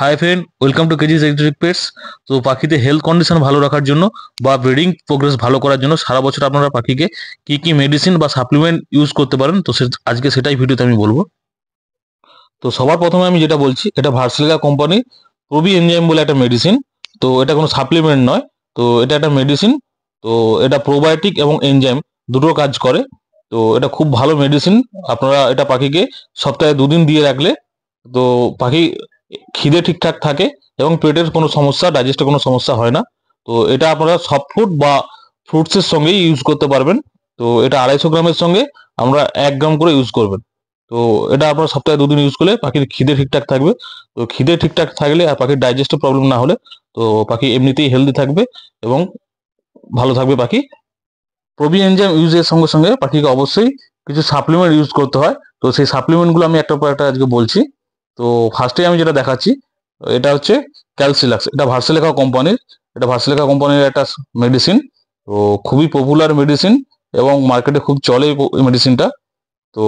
Hi friend, welcome to KGs exotic pets. তো পাখিতে health condition ভালো রাখার জন্য বা ব্রিডিং প্রোগ্রেস ভালো করার জন্য সারা বছর আপনারা পাখিকে কি কি মেডিসিন বা সাপ্লিমেন্ট ইউজ করতে পারেন, তো আজকে সেটাই ভিডিওতে আমি বলবো। তো সবার প্রথমে আমি যেটা বলছি, এটা ভার্সেলিকা কোম্পানির প্রবি এনজাইম বলে একটা মেডিসিন। তো এটা কোনো সাপ্লিমেন্ট নয়, তো এটা একটা মেডিসিন। তো এটা প্রোবায়োটিক এবং এনজাইম দুটো কাজ করে। তো এটা খুব ভালো মেডিসিন। আপনারা এটা পাখিকে সপ্তাহে 2 দিন দিয়ে রাখলে তো পাখি খিদে ঠিকঠাক থাকে এবং পেটের কোনো সমস্যা, ডাইজেস্টের কোনো সমস্যা হয় না। তো এটা আপনারা সফট ফুড বা ফ্রুটসের সঙ্গেই ইউজ করতে পারবেন। তো এটা 250 গ্রামের সঙ্গে আমরা 1 গ্রাম করে ইউজ করবেন। তো এটা আপনারা সপ্তাহে 2 দিন ইউজ করলে পাখির খিদে ঠিকঠাক থাকবে। তো খিদে ঠিকঠাক থাকলে আর পাখির ডাইজেস্টিভ প্রবলেম না হলে তো পাখি এমনিতেই হেলদি থাকবে এবং ভালো থাকবে পাখি। প্রবি এনজাইম ইউজের সঙ্গে সঙ্গে পাখিকে অবশ্যই কিছু সাপ্লিমেন্ট ইউজ করতে হয়। তো সেই সাপ্লিমেন্টগুলো আমি একটার পর একটা আজকে বলছি। তো ফার্স্টে আমি যেটা দেখাচ্ছি, এটা হচ্ছে ক্যালসিলাক্স। এটা ভার্সেলিকা কোম্পানির, একটা মেডিসিন। তো খুবই পপুলার মেডিসিন এবং মার্কেটে খুব চলে এই মেডিসিনটা। তো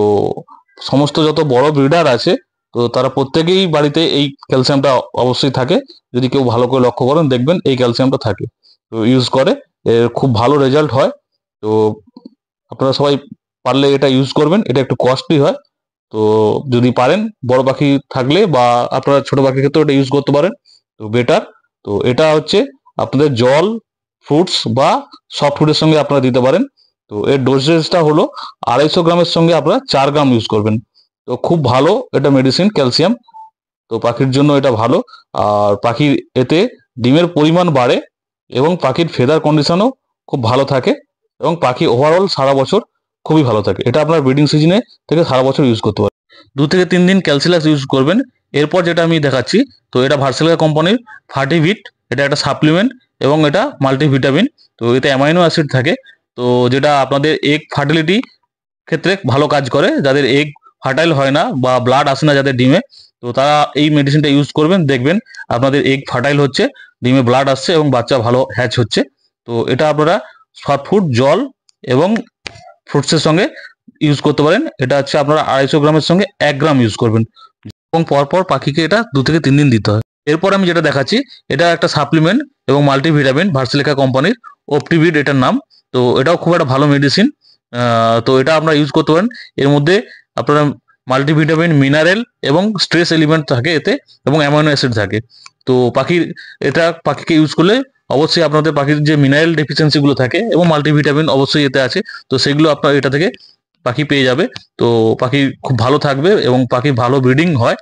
সমস্ত যত বড় ব্রিডার আছে তো তারা প্রত্যেকেই বাড়িতে এই ক্যালসিয়ামটা অবশ্যই থাকে। যদি কেউ ভালো করে লক্ষ্য করেন দেখবেন এই ক্যালসিয়ামটা থাকে, তো ইউজ করে। এর খুব ভালো রেজাল্ট হয়। তো আপনারা সবাই পারলে এটা ইউজ করবেন। এটা একটু কস্টলি হয়। তো যদি পারেন বড় পাখি থাকলে বা আপনারা ছোট পাখির ক্ষেত্রেও এটা ইউজ করতে পারেন, তো বেটার। তো এটা হচ্ছে আপনাদের জল, ফ্রুটস বা সফট ফুডের সঙ্গে আপনারা দিতে পারেন। তো এর ডোজেসটা হলো 250 গ্রামের সঙ্গে আপনারা 4 গ্রাম ইউজ করবেন। তো খুব ভালো এটা মেডিসিন ক্যালসিয়াম। তো পাখির জন্য এটা ভালো। আর পাখির এতে ডিমের পরিমাণ বাড়ে এবং পাখির ফেদার কন্ডিশনও খুব ভালো থাকে এবং পাখি ওভারঅল সারা বছর খুবই ভালো থাকে। এটা আপনার ব্রিডিং সিজনে থেকে সারা বছর ইউজ করতে পারেন। 2 থেকে 3 দিন ক্যালসিলাস ইউজ করবেন। এরপর যেটা আমি দেখাচ্ছি, তো এটা ভার্সেলিকা কোম্পানির ফার্টিভিট। এটা একটা সাপ্লিমেন্ট এবং এটা মাল্টিভিটামিন। তো এতে অ্যামাইনো অ্যাসিড থাকে। তো যেটা আপনাদের এগ ফার্টিলিটি ক্ষেত্রে ভালো কাজ করে। যাদের এগ ফার্টাইল হয় না বা ব্লাড আসে না যাদের ডিমে, তো তারা এই মেডিসিনটা ইউজ করবেন, দেখবেন আপনাদের এগ ফার্টাইল হচ্ছে, ডিমে ব্লাড আসছে এবং বাচ্চা ভালো হ্যাচ হচ্ছে। তো এটা আপনারা সফট ফুড, জল এবং ফ্রুটসের সঙ্গে ইউজ করতে পারেন। এটা হচ্ছে আপনারা 250 গ্রামের সঙ্গে 1 গ্রাম ইউজ করবেন এবং পরপর পাখিকে এটা 2 থেকে 3 দিন দিতে হয়। এরপর আমি যেটা দেখাচ্ছি, এটা একটা সাপ্লিমেন্ট এবং মাল্টিভিটামিন, ভার্সেলিকা কোম্পানির অপটিভিট এটার নাম। তো এটাও খুব একটা ভালো মেডিসিন। তো এটা আপনারা ইউজ করতে পারেন। এর মধ্যে আপনারা মাল্টিভিটামিন, মিনারেল এবং স্ট্রেস এলিমেন্ট থাকে এতে এবং অ্যামাইনো অ্যাসিড থাকে। তো পাখিকে ইউজ করলে অবশ্যই আপনাদের পাখির যে মিনারেল ডেফিসিয়েন্সিগুলো থাকে এবং মাল্টিভিটামিন অবশ্যই এতে আছে, তো সেগুলো আপনার এটা থেকে পাখি পেয়ে যাবে। তো পাখি খুব ভালো থাকবে এবং পাখি ভালো ব্রিডিং হয়।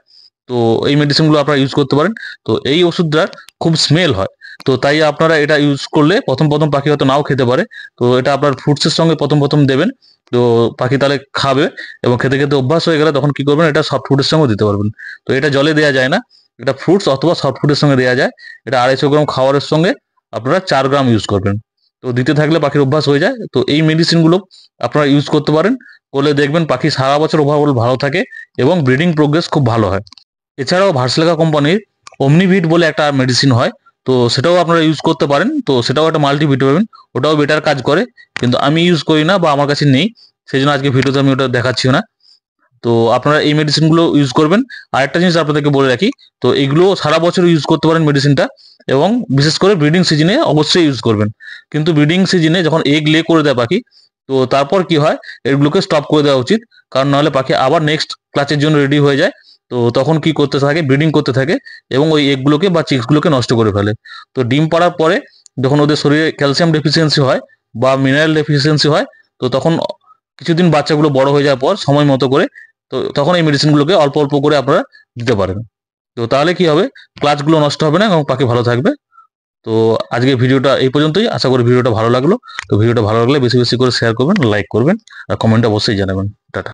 তো এই মেডিসিনগুলো আপনারা ইউজ করতে পারেন। তো এই ওষুধটার খুব স্মেল হয়, তো তাই আপনারা এটা ইউজ করলে প্রথম প্রথম পাখি হয়তো নাও খেতে পারে। তো এটা আপনার ফ্রুটসের সঙ্গে প্রথম প্রথম দেবেন। তো পাখি তাহলে খাবে এবং খেতে খেতে অভ্যাস হয়ে গেলে তখন কি করবেন, এটা সফট ফুডের সঙ্গেও দিতে পারবেন। তো এটা জলে দেওয়া যায় না, এটা ফ্রুটস অথবা সফট ফুডের সঙ্গে দেওয়া যায়। এটা 250 গ্রাম খাবারের সঙ্গে আপনারা 4 গ্রাম ইউজ করবেন। তো দিতে থাকলে পাখির অভ্যাস হয়ে যায়। তো এই মেডিসিনগুলো আপনারা ইউজ করতে পারেন, করলে দেখবেন পাখি সারা বছর ওভারঅল ভালো থাকে এবং ব্রিডিং প্রোগ্রেস খুব ভালো হয়। এছাড়াও ভার্সেলিকা কোম্পানির অমনিভিট বলে একটা মেডিসিন হয়, তো সেটাও আপনারা ইউজ করতে পারেন। তো সেটাও একটা মাল্টিভিটামিন, ওটাও বেটার কাজ করে, কিন্তু আমি ইউজ করি না বা আমার কাছে নেই, সেই জন্য আজকে ভিডিওতে আমি ওটা দেখাচ্ছিও না। তো আপনারা এই মেডিসিনগুলো ইউজ করবেন। আরেকটা জিনিস আপনাদেরকে বলে রাখি, তো এগুলো সারা বছর ইউজ করতে পারেন মেডিসিনটা, এবং বিশেষ করে ব্রিডিং সিজনে অবশ্যই ইউজ করবেন। কিন্তু ব্রিডিং সিজনে যখন এগ লে করে দেয় পাখি, তো তারপর কি হয়, এগুলোকে স্টপ করে দেওয়া উচিত। কারণ নাহলে পাখি আবার নেক্সট ক্লাচের জন্য রেডি হয়ে যায়। তো তখন কি করতে থাকে, ব্রিডিং করতে থাকে এবং ওই এগগুলোকে বা চিক্সগুলোকে নষ্ট করে ফেলে। তো ডিম পাড়ার পরে যখন ওদের শরীরে ক্যালসিয়াম ডেফিসিয়েন্সি হয় বা মিনারেল ডেফিসিয়েন্সি হয়, তো তখন কিছুদিন বাচ্চাগুলো বড় হয়ে যাওয়ার পর সময় মতো করে, তো তখন এই মেডিসিনগুলোকে অল্প অল্প করে আপনারা দিতে পারেন। তো তাহলে কি হবে, ক্লাচগুলো নষ্ট হবে না এবং পাখি ভালো থাকবে। তো আজকে ভিডিওটা এই পর্যন্তই। আশা করি ভিডিওটা ভালো লাগলো। তো ভিডিওটা ভালো লাগলে বেশি বেশি করে শেয়ার করবেন, লাইক করবেন আর কমেন্টে অবশ্যই জানাবেন।